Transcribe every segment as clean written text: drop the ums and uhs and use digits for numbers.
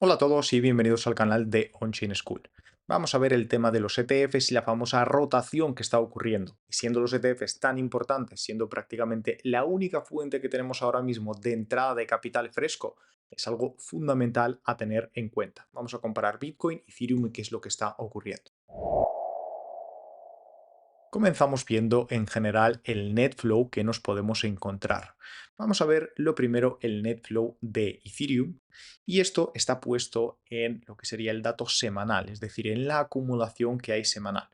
Hola a todos y bienvenidos al canal de On-Chain School. Vamos a ver el tema de los ETFs y la famosa rotación que está ocurriendo. Y siendo los ETFs tan importantes, siendo prácticamente la única fuente que tenemos ahora mismo de entrada de capital fresco, es algo fundamental a tener en cuenta. Vamos a comparar Bitcoin, Ethereum y qué es lo que está ocurriendo. Comenzamos viendo en general el net flow que nos podemos encontrar. Vamos a ver lo primero el net flow de Ethereum y esto está puesto en lo que sería el dato semanal, es decir, en la acumulación que hay semanal.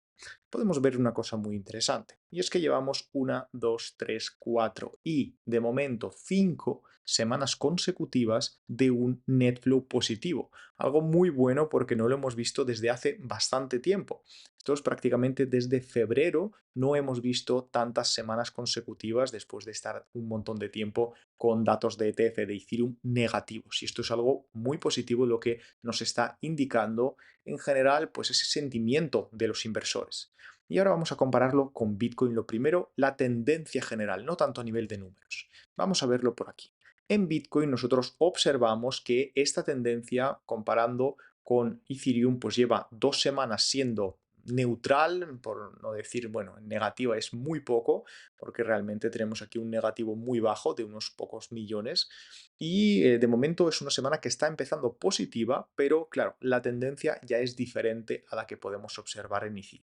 Podemos ver una cosa muy interesante y es que llevamos una, dos, tres, cuatro y de momento 5 semanas consecutivas de un net flow positivo. Algo muy bueno porque no lo hemos visto desde hace bastante tiempo. Esto es prácticamente desde febrero no hemos visto tantas semanas consecutivas después de estar un montón de tiempo con datos de ETF de Ethereum negativos. Y esto es algo muy positivo, lo que nos está indicando en general pues ese sentimiento de los inversores. Y ahora vamos a compararlo con Bitcoin. Lo primero, la tendencia general, no tanto a nivel de números. Vamos a verlo por aquí. En Bitcoin nosotros observamos que esta tendencia comparando con Ethereum pues lleva 2 semanas siendo neutral, por no decir, bueno, en negativa es muy poco, porque realmente tenemos aquí un negativo muy bajo de unos pocos millones. Y de momento es una semana que está empezando positiva, pero claro, la tendencia ya es diferente a la que podemos observar en Ethereum.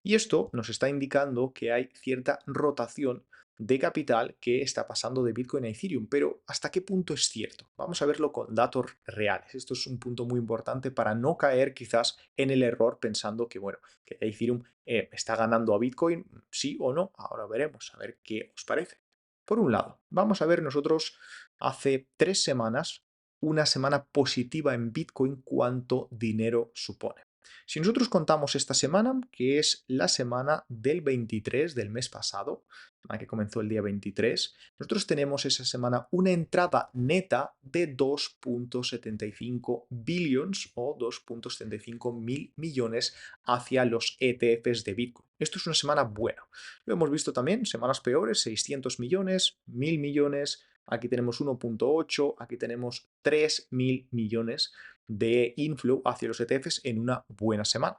Y esto nos está indicando que hay cierta rotación de capital que está pasando de Bitcoin a Ethereum, pero ¿hasta qué punto es cierto? Vamos a verlo con datos reales. Esto es un punto muy importante para no caer quizás en el error pensando que, bueno, que Ethereum está ganando a Bitcoin, sí o no. Ahora veremos, a ver qué os parece. Por un lado, vamos a ver nosotros hace 3 semanas, una semana positiva en Bitcoin, cuánto dinero supone. Si nosotros contamos esta semana, que es la semana del 23 del mes pasado, que comenzó el día 23, nosotros tenemos esa semana una entrada neta de 2.75 billions o 2.75 mil millones hacia los ETFs de Bitcoin. Esto es una semana buena. Lo hemos visto también, semanas peores, 600 millones, 1000 millones, aquí tenemos 1.8, aquí tenemos 3000 millones de inflow hacia los ETFs en una buena semana.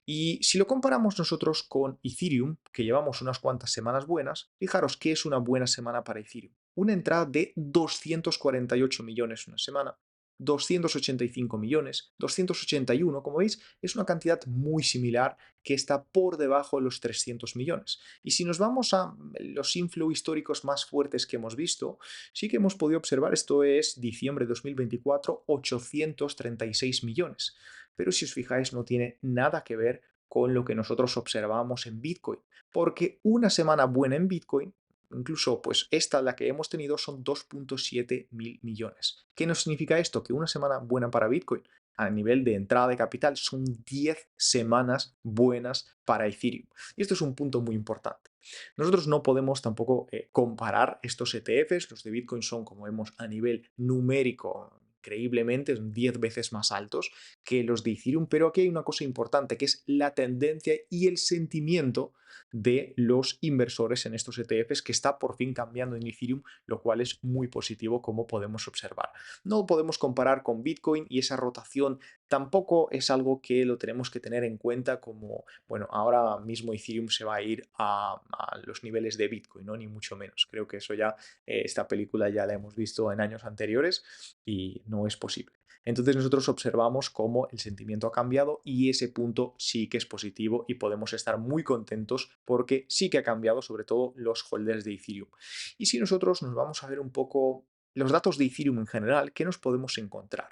Y si lo comparamos nosotros con Ethereum, que llevamos unas cuantas semanas buenas, fijaros qué es una buena semana para Ethereum. Una entrada de 248 millones una semana, 285 millones, 281, como veis, es una cantidad muy similar que está por debajo de los 300 millones. Y si nos vamos a los inflow históricos más fuertes que hemos visto, sí que hemos podido observar, esto es diciembre de 2024, 836 millones. Pero si os fijáis, no tiene nada que ver con lo que nosotros observamos en Bitcoin, porque una semana buena en Bitcoin, incluso pues esta la que hemos tenido son 2.7 mil millones. ¿Qué nos significa esto? Que una semana buena para Bitcoin a nivel de entrada de capital son 10 semanas buenas para Ethereum. Y esto es un punto muy importante. Nosotros no podemos tampoco comparar estos ETFs, los de Bitcoin son, como vemos, a nivel numérico increíblemente, son 10 veces más altos que los de Ethereum, pero aquí hay una cosa importante que es la tendencia y el sentimiento de los inversores en estos ETFs que está por fin cambiando en Ethereum, lo cual es muy positivo como podemos observar. No podemos comparar con Bitcoin y esa rotación tampoco es algo que lo tenemos que tener en cuenta como, bueno, ahora mismo Ethereum se va a ir a los niveles de Bitcoin, ¿no? Ni mucho menos. Creo que eso ya, esta película ya la hemos visto en años anteriores y no es posible. Entonces nosotros observamos cómo el sentimiento ha cambiado y ese punto sí que es positivo y podemos estar muy contentos porque sí que ha cambiado, sobre todo los holders de Ethereum. Y si nosotros nos vamos a ver un poco los datos de Ethereum en general, ¿qué nos podemos encontrar?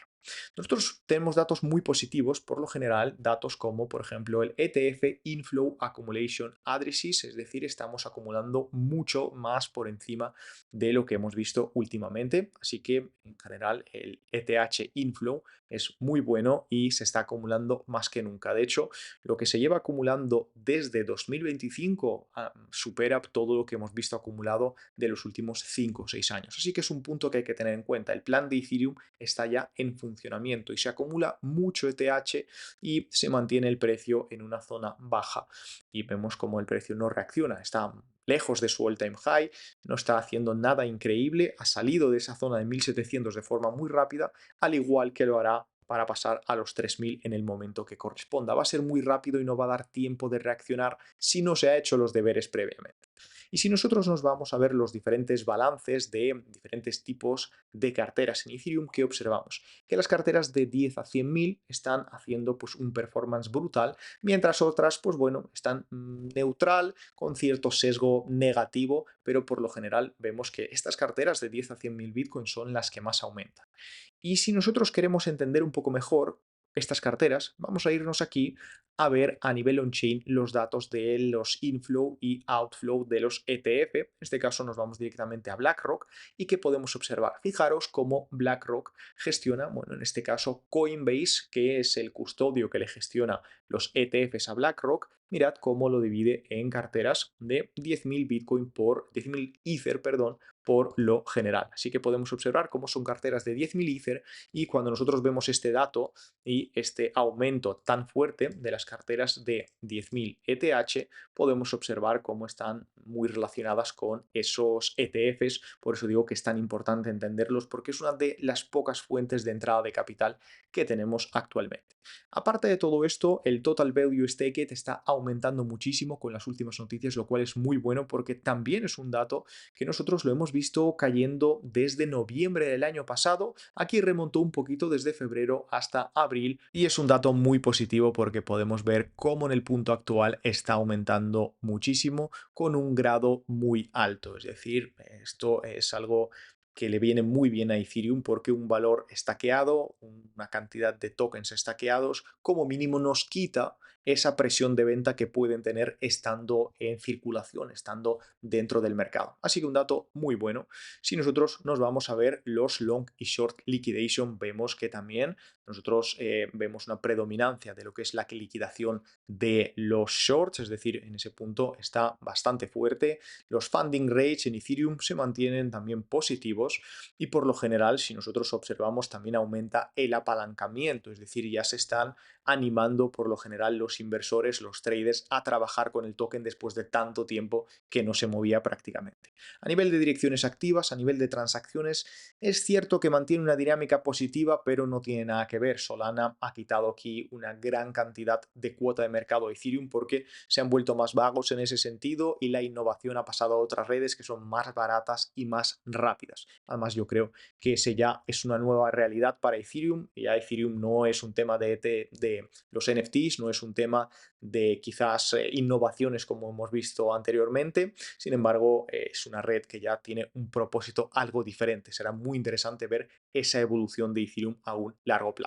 Nosotros tenemos datos muy positivos, por lo general, datos como, por ejemplo, el ETF Inflow Accumulation Addresses, es decir, estamos acumulando mucho más por encima de lo que hemos visto últimamente. Así que, en general, el ETH Inflow es muy bueno y se está acumulando más que nunca. De hecho, lo que se lleva acumulando desde 2025 supera todo lo que hemos visto acumulado de los últimos 5 o 6 años. Así que es un punto que hay que tener en cuenta. El plan de Ethereum está ya en funcionamiento y se acumula mucho ETH y se mantiene el precio en una zona baja. Y vemos como el precio no reacciona, está lejos de su all-time high, no está haciendo nada increíble, ha salido de esa zona de 1700 de forma muy rápida, al igual que lo hará para pasar a los 3.000 en el momento que corresponda. Va a ser muy rápido y no va a dar tiempo de reaccionar si no se ha hecho los deberes previamente. Y si nosotros nos vamos a ver los diferentes balances de diferentes tipos de carteras en Ethereum, ¿qué observamos? Que las carteras de 10 a 100.000 están haciendo pues un performance brutal, mientras otras, pues bueno, están neutral, con cierto sesgo negativo, pero por lo general vemos que estas carteras de 10 a 100.000 Bitcoin son las que más aumentan. Y si nosotros queremos entender un poco mejor estas carteras, vamos a irnos aquí a ver a nivel on-chain los datos de los inflow y outflow de los ETF. En este caso nos vamos directamente a BlackRock y ¿qué podemos observar? Fijaros cómo BlackRock gestiona, bueno, en este caso Coinbase, que es el custodio que le gestiona los ETFs a BlackRock. Mirad cómo lo divide en carteras de 10.000 Bitcoin por 10.000 Ether, perdón, por lo general. Así que podemos observar cómo son carteras de 10.000 Ether y cuando nosotros vemos este dato y este aumento tan fuerte de las carteras de 10.000 ETH, podemos observar cómo están muy relacionadas con esos ETFs. Por eso digo que es tan importante entenderlos porque es una de las pocas fuentes de entrada de capital que tenemos actualmente. Aparte de todo esto, el Total Value Staked está aumentando muchísimo con las últimas noticias, lo cual es muy bueno porque también es un dato que nosotros lo hemos visto cayendo desde noviembre del año pasado. Aquí remontó un poquito desde febrero hasta abril y es un dato muy positivo porque podemos ver cómo en el punto actual está aumentando muchísimo con un grado muy alto. Es decir, esto es algo que le viene muy bien a Ethereum porque un valor estaqueado, una cantidad de tokens estaqueados, como mínimo nos quita esa presión de venta que pueden tener estando en circulación, estando dentro del mercado. Así que un dato muy bueno. Si nosotros nos vamos a ver los long y short liquidation, vemos que también nosotros vemos una predominancia de lo que es la liquidación de los shorts, es decir, en ese punto está bastante fuerte. Los funding rates en Ethereum se mantienen también positivos y por lo general, si nosotros observamos, también aumenta el apalancamiento, es decir, ya se están animando por lo general los inversores, los traders a trabajar con el token después de tanto tiempo que no se movía prácticamente. A nivel de direcciones activas, a nivel de transacciones, es cierto que mantiene una dinámica positiva, pero no tiene nada que ver. Solana ha quitado aquí una gran cantidad de cuota de mercado a Ethereum porque se han vuelto más vagos en ese sentido y la innovación ha pasado a otras redes que son más baratas y más rápidas. Además, yo creo que ese ya es una nueva realidad para Ethereum. Ya Ethereum no es un tema de los NFTs, no es un tema de quizás innovaciones como hemos visto anteriormente. Sin embargo, es una red que ya tiene un propósito algo diferente. Será muy interesante ver esa evolución de Ethereum a un largo plazo.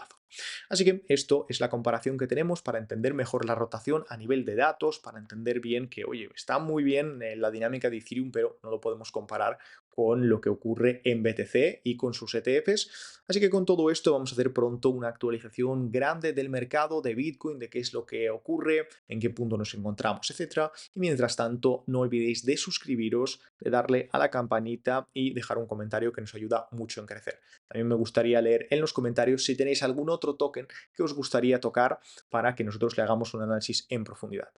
Así que esto es la comparación que tenemos para entender mejor la rotación a nivel de datos, para entender bien que, oye, está muy bien la dinámica de Ethereum, pero no lo podemos comparar con lo que ocurre en BTC y con sus ETFs. Así que con todo esto vamos a hacer pronto una actualización grande del mercado de Bitcoin, de qué es lo que ocurre, en qué punto nos encontramos, etcétera. Y mientras tanto, no olvidéis de suscribiros, de darle a la campanita y dejar un comentario que nos ayuda mucho en crecer. También me gustaría leer en los comentarios si tenéis algún otro token que os gustaría tocar para que nosotros le hagamos un análisis en profundidad.